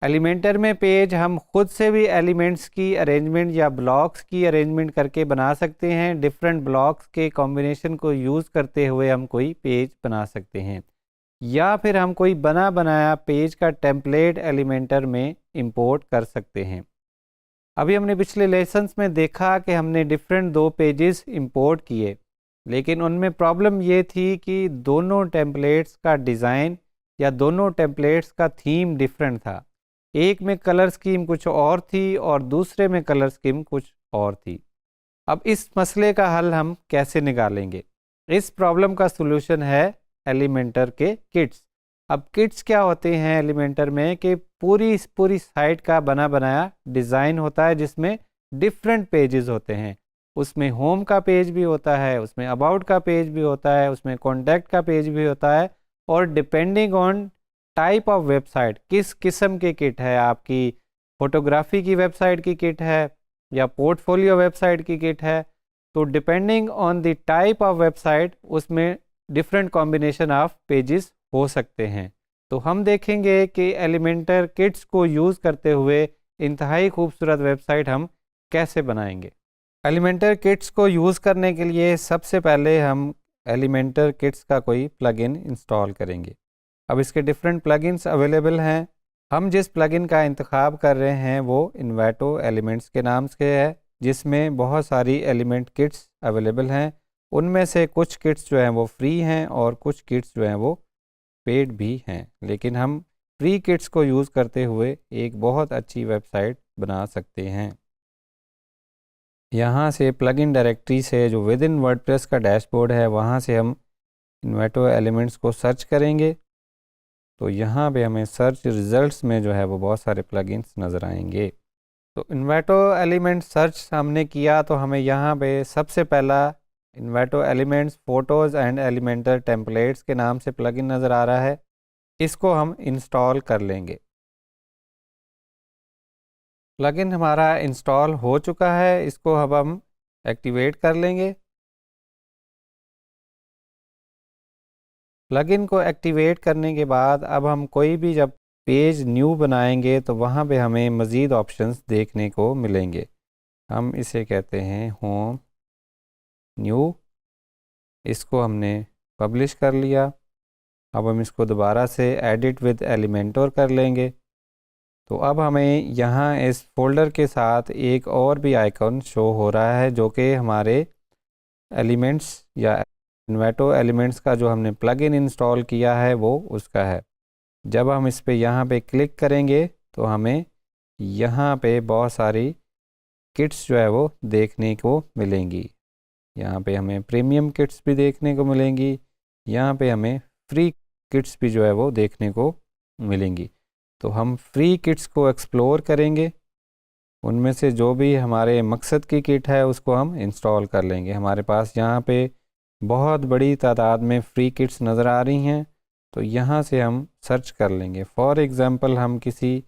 Elementor में page हम खुद से भी एलिमेंट्स की अरेंजमेंट या ब्लॉक्स की अरेंजमेंट करके बना सकते हैं। डिफरेंट ब्लॉक्स के कॉम्बिनेशन को यूज़ करते हुए हम कोई पेज बना सकते हैं, या फिर हम कोई बना बनाया पेज का टेम्पलेट एलिमेंटर में इंपोर्ट कर सकते हैं। अभी हमने पिछले लेसन्स में देखा कि हमने डिफरेंट 2 पेजेस इंपोर्ट किए, लेकिन उनमें प्रॉब्लम ये थी कि दोनों टेम्पलेट्स का डिज़ाइन या दोनों टेम्पलेट्स का थीम डिफरेंट था। एक में कलर स्कीम कुछ और थी और दूसरे में कलर स्कीम कुछ और थी। अब इस मसले का हल हम कैसे निकालेंगे? इस प्रॉब्लम का सलूशन है एलिमेंटर के किट्स। अब किट्स क्या होते हैं एलिमेंटर में कि पूरी साइट का बना बनाया डिज़ाइन होता है जिसमें डिफरेंट पेजेस होते हैं। उसमें होम का पेज भी होता है, उसमें अबाउट का पेज भी होता है, उसमें कॉन्टैक्ट का पेज भी होता है, और depending on type of website, किस किस्म की किट है, आपकी फोटोग्राफी की वेबसाइट की किट है या पोर्टफोलियो वेबसाइट की किट है, तो depending on the type of website उसमें डिफरेंट कॉम्बिनेशन ऑफ पेजेस हो सकते हैं। तो हम देखेंगे कि एलिमेंटर किट्स को यूज़ करते हुए इंतहाई खूबसूरत वेबसाइट हम कैसे बनाएंगे। एलिमेंटर किट्स को यूज़ करने के लिए सबसे पहले हम एलिमेंटर किट्स का कोई प्लगइन इंस्टॉल करेंगे। अब इसके डिफरेंट प्लगइन्स अवेलेबल हैं। हम जिस प्लगइन का इंतखाब कर रहे हैं वो इन्वेटो एलिमेंट्स के नाम से है, जिसमें बहुत सारी एलिमेंट किट्स अवेलेबल हैं। उनमें से कुछ किट्स जो हैं वो फ्री हैं और कुछ किट्स जो हैं वो पेड भी हैं, लेकिन हम फ्री किट्स को यूज़ करते हुए एक बहुत अच्छी वेबसाइट बना सकते हैं। यहाँ से प्लगइन डायरेक्टरी से जो विद इन वर्डप्रेस का डैशबोर्ड है वहाँ से हम इन्वेटो एलिमेंट्स को सर्च करेंगे, तो यहाँ पे हमें सर्च रिजल्ट्स में जो है वो बहुत सारे प्लगइन्स नज़र आएंगे। तो इन्वेटो एलिमेंट सर्च हमने किया तो हमें यहाँ पे सबसे पहला Envato elements photos and Elementor templates के नाम से प्लगइन नज़र आ रहा है। इसको हम इंस्टॉल कर लेंगे। प्लगइन हमारा इंस्टॉल हो चुका है, इसको अब हम एक्टिवेट कर लेंगे। प्लगइन को एक्टिवेट करने के बाद अब हम कोई भी जब पेज न्यू बनाएंगे तो वहाँ पे हमें मज़ीद ऑप्शंस देखने को मिलेंगे। हम इसे कहते हैं होम न्यू। इसको हमने पब्लिश कर लिया। अब हम इसको दोबारा से एडिट विद एलिमेंटर कर लेंगे। तो अब हमें यहाँ इस फोल्डर के साथ एक और भी आइकन शो हो रहा है जो कि हमारे एलिमेंट्स या इन्वेटो एलिमेंट्स का जो हमने प्लगइन इंस्टॉल किया है वो उसका है। जब हम इस पे यहाँ पे क्लिक करेंगे तो हमें यहाँ पे बहुत सारी किट्स जो है वो देखने को मिलेंगी। यहाँ पे हमें प्रीमियम किट्स भी देखने को मिलेंगी, यहाँ पे हमें फ्री किट्स भी जो है वो देखने को मिलेंगी। तो हम फ्री किट्स को एक्सप्लोर करेंगे, उनमें से जो भी हमारे मकसद की किट है उसको हम इंस्टॉल कर लेंगे। हमारे पास यहाँ पे बहुत बड़ी तादाद में फ्री किट्स नज़र आ रही हैं, तो यहाँ से हम सर्च कर लेंगे। फॉर एग्ज़ाम्पल हम किसी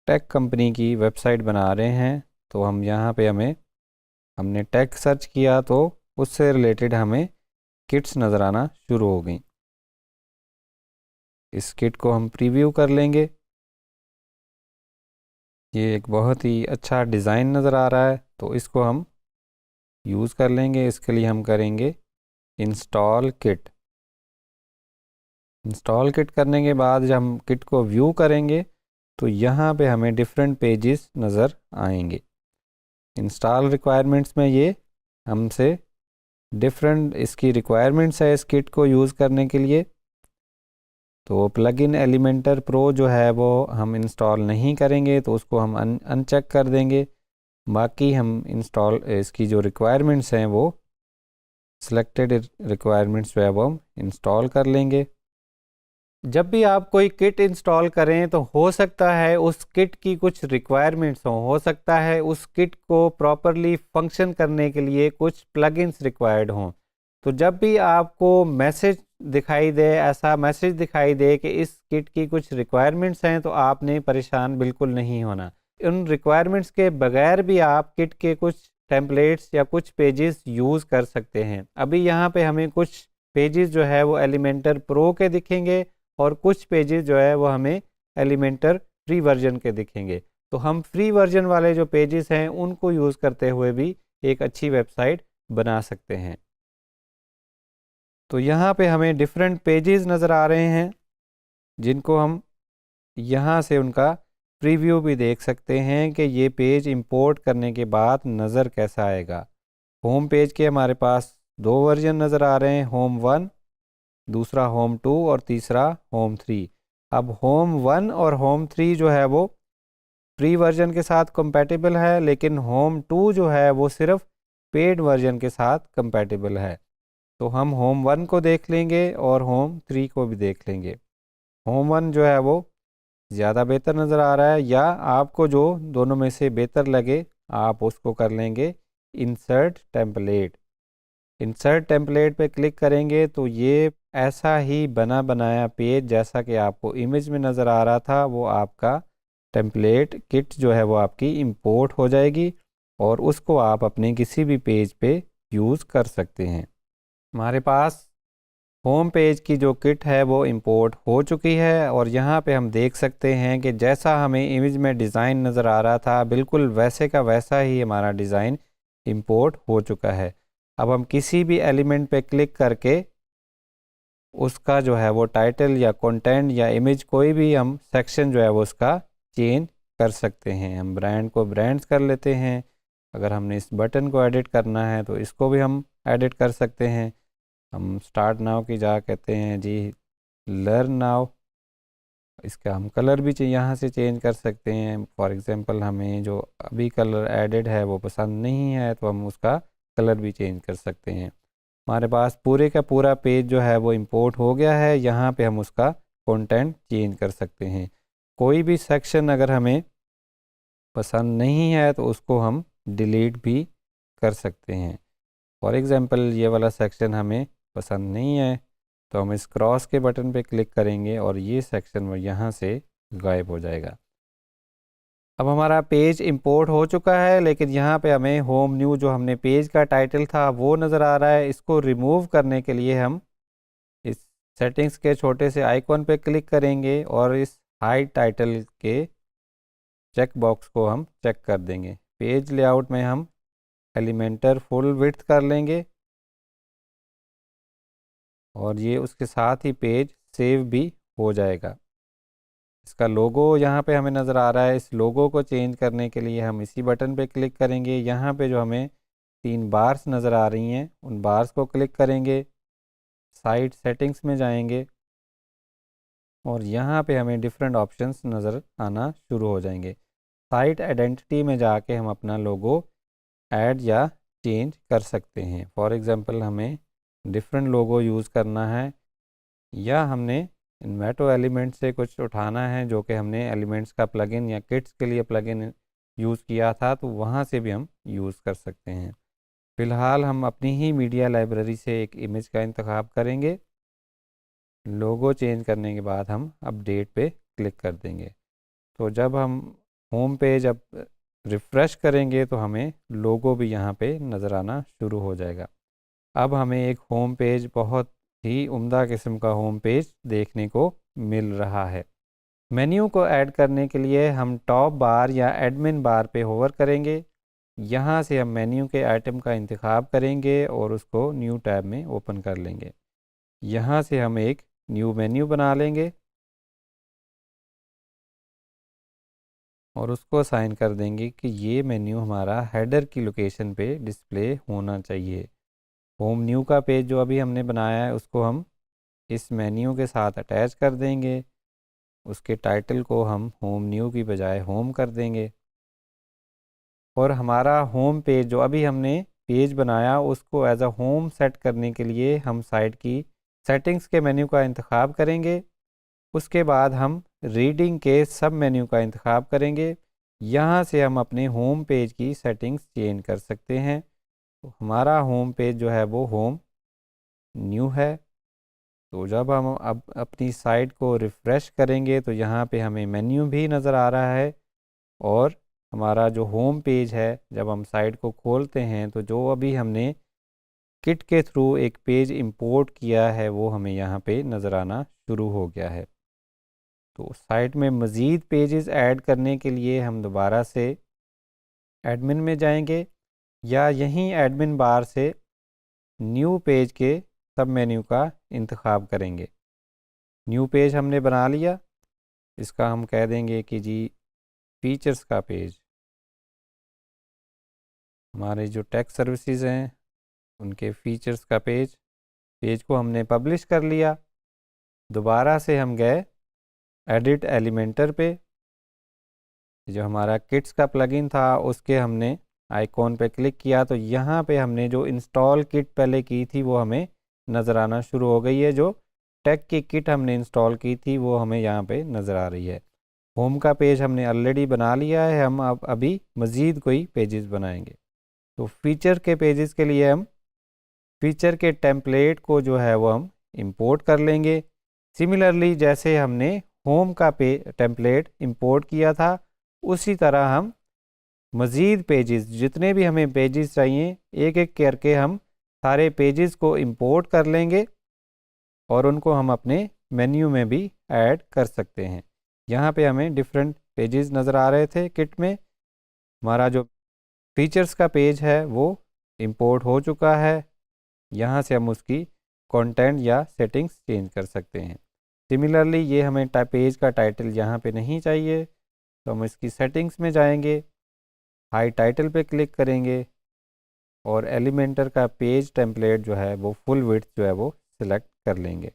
टेक कंपनी की वेबसाइट बना रहे हैं, तो हम यहाँ पे हमने टेक सर्च किया तो उससे रिलेटेड हमें किट्स नज़र आना शुरू हो गई। इस किट को हम प्रीव्यू कर लेंगे। ये एक बहुत ही अच्छा डिज़ाइन नज़र आ रहा है, तो इसको हम यूज़ कर लेंगे। इसके लिए हम करेंगे इंस्टॉल किट। इंस्टॉल किट करने के बाद जब हम किट को व्यू करेंगे तो यहाँ पे हमें डिफरेंट पेजेस नज़र आएंगे। इंस्टॉल रिक्वायरमेंट्स में ये हमसे डिफरेंट इसकी रिक्वायरमेंट्स है इस किट को यूज़ करने के लिए। तो प्लगइन एलिमेंटर प्रो जो है वो हम इंस्टॉल नहीं करेंगे, तो उसको हम अनचेक कर देंगे। बाकी हम इंस्टॉल इसकी जो रिक्वायरमेंट्स हैं वो सिलेक्टेड रिक्वायरमेंट्स जो है वो हम इंस्टॉल कर लेंगे। जब भी आप कोई किट इंस्टॉल करें तो हो सकता है उस किट की कुछ रिक्वायरमेंट्स हों, हो सकता है उस किट को प्रॉपरली फंक्शन करने के लिए कुछ प्लगइन्स रिक्वायर्ड हों। तो जब भी आपको मैसेज दिखाई दे, ऐसा मैसेज दिखाई दे कि इस किट की कुछ रिक्वायरमेंट्स हैं, तो आपने परेशान बिल्कुल नहीं होना। उन रिक्वायरमेंट्स के बगैर भी आप किट के कुछ टेम्पलेट्स या कुछ पेजेस यूज़ कर सकते हैं। अभी यहाँ पे हमें कुछ पेजेस जो है वो एलिमेंटर प्रो के दिखेंगे और कुछ पेजेस जो है वो हमें एलिमेंटर फ्री वर्जन के दिखेंगे। तो हम फ्री वर्जन वाले जो पेजेस हैं उनको यूज़ करते हुए भी एक अच्छी वेबसाइट बना सकते हैं। तो यहाँ पे हमें डिफरेंट पेजेस नज़र आ रहे हैं जिनको हम यहाँ से उनका प्रीव्यू भी देख सकते हैं कि ये पेज इंपोर्ट करने के बाद नज़र कैसा आएगा। होम पेज के हमारे पास 2 वर्जन नज़र आ रहे हैं, होम 1, दूसरा होम 2 और तीसरा होम 3। अब होम 1 और होम 3 जो है वो फ्री वर्जन के साथ कंपैटिबल है, लेकिन होम 2 जो है वो सिर्फ पेड वर्जन के साथ कंपैटिबल है। तो हम होम 1 को देख लेंगे और होम 3 को भी देख लेंगे। होम 1 जो है वो ज़्यादा बेहतर नज़र आ रहा है, या आपको जो दोनों में से बेहतर लगे आप उसको कर लेंगे इंसर्ट टेम्पलेट। इंसर्ट टेम्पलेट पे क्लिक करेंगे तो ये ऐसा ही बना बनाया पेज जैसा कि आपको इमेज में नज़र आ रहा था वो आपका टेम्पलेट किट जो है वो आपकी इंपोर्ट हो जाएगी और उसको आप अपने किसी भी पेज पे यूज़ कर सकते हैं। हमारे पास होम पेज की जो किट है वो इंपोर्ट हो चुकी है और यहाँ पे हम देख सकते हैं कि जैसा हमें इमेज में डिज़ाइन नज़र आ रहा था बिल्कुल वैसे का वैसा ही हमारा डिज़ाइन इंपोर्ट हो चुका है। अब हम किसी भी एलिमेंट पे क्लिक करके उसका जो है वो टाइटल या कंटेंट या इमेज कोई भी हम सेक्शन जो है वो उसका चेंज कर सकते हैं। हम ब्रांड को ब्रांड्स कर लेते हैं। अगर हमने इस बटन को एडिट करना है तो इसको भी हम एडिट कर सकते हैं। हम स्टार्ट नाउ की जगह कहते हैं जी लर्न नाउ। इसका हम कलर भी यहाँ से चेंज कर सकते हैं। फॉर एग्जांपल हमें जो अभी कलर एडेड है वो पसंद नहीं है तो हम उसका कलर भी चेंज कर सकते हैं। हमारे पास पूरे का पूरा पेज जो है वो इंपोर्ट हो गया है। यहाँ पे हम उसका कंटेंट चेंज कर सकते हैं। कोई भी सेक्शन अगर हमें पसंद नहीं है तो उसको हम डिलीट भी कर सकते हैं। फॉर एग्ज़ाम्पल ये वाला सेक्शन हमें पसंद नहीं है तो हम इस क्रॉस के बटन पे क्लिक करेंगे और ये सेक्शन यहाँ से गायब हो जाएगा। अब हमारा पेज इंपोर्ट हो चुका है, लेकिन यहाँ पे हमें होम न्यू जो हमने पेज का टाइटल था वो नज़र आ रहा है। इसको रिमूव करने के लिए हम इस सेटिंग्स के छोटे से आइकॉन पे क्लिक करेंगे और इस हाइड टाइटल के चेक बॉक्स को हम चेक कर देंगे। पेज लेआउट में हम एलिमेंटर फुल विड्थ कर लेंगे और ये उसके साथ ही पेज सेव भी हो जाएगा। इसका लोगो यहाँ पे हमें नज़र आ रहा है। इस लोगो को चेंज करने के लिए हम इसी बटन पे क्लिक करेंगे। यहाँ पे जो हमें 3 बार्स नज़र आ रही हैं उन बार्स को क्लिक करेंगे, साइट सेटिंग्स में जाएंगे और यहाँ पे हमें डिफरेंट ऑप्शंस नज़र आना शुरू हो जाएंगे। साइट आइडेंटिटी में जाके हम अपना लोगो ऐड या चेंज कर सकते हैं। फॉर एग्ज़ाम्पल हमें डिफरेंट लोगो यूज़ करना है या हमने इन्वेटो एलिमेंट से कुछ उठाना है जो कि हमने एलिमेंट्स का प्लगइन या किट्स के लिए प्लगइन यूज़ किया था तो वहाँ से भी हम यूज़ कर सकते हैं। फ़िलहाल हम अपनी ही मीडिया लाइब्रेरी से एक इमेज का इंतखाब करेंगे। लोगो चेंज करने के बाद हम अपडेट पे क्लिक कर देंगे। तो जब हम होम पेज अब रिफ़्रेश करेंगे तो हमें लोगो भी यहाँ पे नज़र आना शुरू हो जाएगा। अब हमें एक होम पेज बहुत ही उम्दा किस्म का होम पेज देखने को मिल रहा है। मेन्यू को ऐड करने के लिए हम टॉप बार या एडमिन बार पे होवर करेंगे। यहाँ से हम मेन्यू के आइटम का इंतखाब करेंगे और उसको न्यू टैब में ओपन कर लेंगे। यहाँ से हम एक न्यू मेन्यू बना लेंगे और उसको असाइन कर देंगे कि ये मेन्यू हमारा हेडर की लोकेशन पे डिस्प्ले होना चाहिए। होम न्यू का पेज जो अभी हमने बनाया है उसको हम इस मेन्यू के साथ अटैच कर देंगे। उसके टाइटल को हम होम न्यू की बजाय होम कर देंगे और हमारा होम पेज जो अभी हमने पेज बनाया उसको एज अ होम सेट करने के लिए हम साइट की सेटिंग्स के मेन्यू का इंतखाब करेंगे। उसके बाद हम रीडिंग के सब मेन्यू का इंतखाब करेंगे। यहाँ से हम अपने होम पेज की सेटिंग्स चेंज कर सकते हैं। तो हमारा होम पेज जो है वो होम न्यू है। तो जब हम अब अपनी साइट को रिफ़्रेश करेंगे तो यहाँ पे हमें मेन्यू भी नज़र आ रहा है और हमारा जो होम पेज है जब हम साइट को खोलते हैं तो जो अभी हमने किट के थ्रू एक पेज इंपोर्ट किया है वो हमें यहाँ पे नज़र आना शुरू हो गया है। तो साइट में मज़ीद पेजेस ऐड करने के लिए हम दोबारा से एडमिन में जाएंगे या यहीं एडमिन बार से न्यू पेज के सब मेन्यू का इंतखाब करेंगे। न्यू पेज हमने बना लिया, इसका हम कह देंगे कि जी फीचर्स का पेज। हमारे जो टैक्स सर्विसेज हैं उनके फीचर्स का पेज को हमने पब्लिश कर लिया। दोबारा से हम गए एडिट एलिमेंटर पे, जो हमारा किट्स का प्लगइन था उसके हमने आइकॉन पे क्लिक किया तो यहाँ पे हमने जो इंस्टॉल किट पहले की थी वो हमें नज़र आना शुरू हो गई है। जो टेक की किट हमने इंस्टॉल की थी वो हमें यहाँ पे नज़र आ रही है। होम का पेज हमने ऑलरेडी बना लिया है, हम अब अभी मज़ीद कोई पेजेस बनाएंगे। तो फीचर के पेजेस के लिए हम फीचर के टेम्पलेट को जो है वो हम इंपोर्ट कर लेंगे। सिमिलरली जैसे हमने होम का टेम्पलेट इंपोर्ट किया था उसी तरह हम मज़ीद पेजेस, जितने भी हमें पेजेस चाहिए, एक एक करके हम सारे पेजेस को इंपोर्ट कर लेंगे और उनको हम अपने मेन्यू में भी ऐड कर सकते हैं। यहाँ पे हमें डिफरेंट पेजेस नज़र आ रहे थे किट में। हमारा जो फीचर्स का पेज है वो इंपोर्ट हो चुका है। यहाँ से हम उसकी कंटेंट या सेटिंग्स चेंज कर सकते हैं। सिमिलरली ये हमें पेज का टाइटल यहाँ पे नहीं चाहिए तो हम इसकी सेटिंग्स में जाएंगे, हाई टाइटल पे क्लिक करेंगे और एलिमेंटर का पेज टेम्पलेट जो है वो फुल विड्थ जो है वो सिलेक्ट कर लेंगे।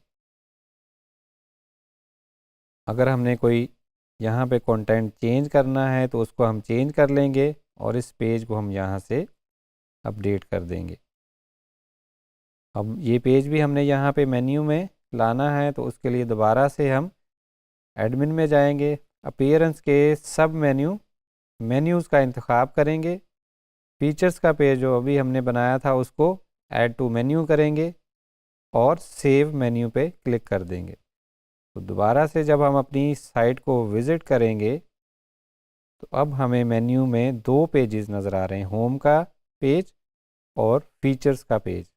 अगर हमने कोई यहाँ पे कंटेंट चेंज करना है तो उसको हम चेंज कर लेंगे और इस पेज को हम यहाँ से अपडेट कर देंगे। अब ये पेज भी हमने यहाँ पे मेन्यू में लाना है तो उसके लिए दोबारा से हम एडमिन में जाएंगे, अपीयरेंस के सब मेन्यूज़ का इंतखाब करेंगे। फीचर्स का पेज जो अभी हमने बनाया था उसको ऐड टू मेन्यू करेंगे और सेव मेन्यू पे क्लिक कर देंगे। तो दोबारा से जब हम अपनी साइट को विज़िट करेंगे तो अब हमें मेन्यू में दो पेजेस नज़र आ रहे हैं, होम का पेज और फीचर्स का पेज।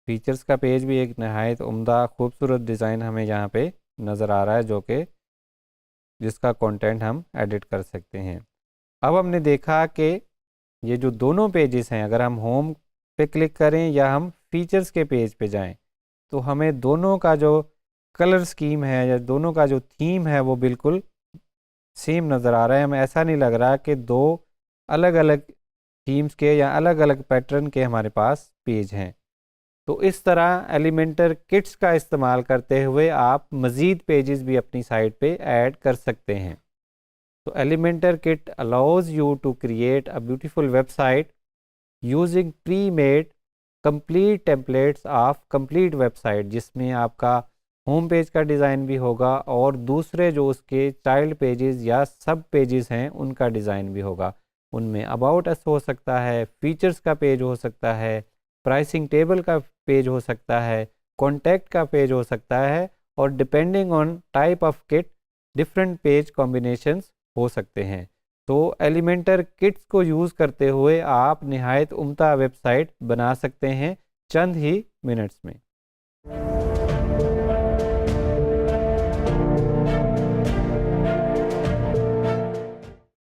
फीचर्स का पेज भी एक नहायत उम्दा खूबसूरत डिज़ाइन हमें यहाँ पे नज़र आ रहा है, जो कि जिसका कंटेंट हम एडिट कर सकते हैं। अब हमने देखा कि ये जो दोनों पेजेस हैं, अगर हम होम पे क्लिक करें या हम फीचर्स के पेज पे जाएं तो हमें दोनों का जो कलर स्कीम है या दोनों का जो थीम है वो बिल्कुल सेम नज़र आ रहा है। हमें ऐसा नहीं लग रहा कि दो अलग अलग थीम्स के या अलग अलग पैटर्न के हमारे पास पेज हैं। तो इस तरह एलिमेंटर किट्स का इस्तेमाल करते हुए आप मज़ीद पेजेस भी अपनी साइट पे ऐड कर सकते हैं। तो Elementor kit allows you to create a beautiful website using premade complete templates of complete website, जिसमें आपका होम पेज का डिज़ाइन भी होगा और दूसरे जो उसके चाइल्ड पेजेस या सब पेजेस हैं उनका डिज़ाइन भी होगा। उनमें अबाउट अस हो सकता है, फीचर्स का पेज हो सकता है, प्राइसिंग टेबल का पेज हो सकता है, कॉन्टैक्ट का पेज हो सकता है और depending on type of kit different page combinations हो सकते हैं। तो एलिमेंटर किट्स को यूज़ करते हुए आप निहायत उम्दा वेबसाइट बना सकते हैं चंद ही मिनट्स में।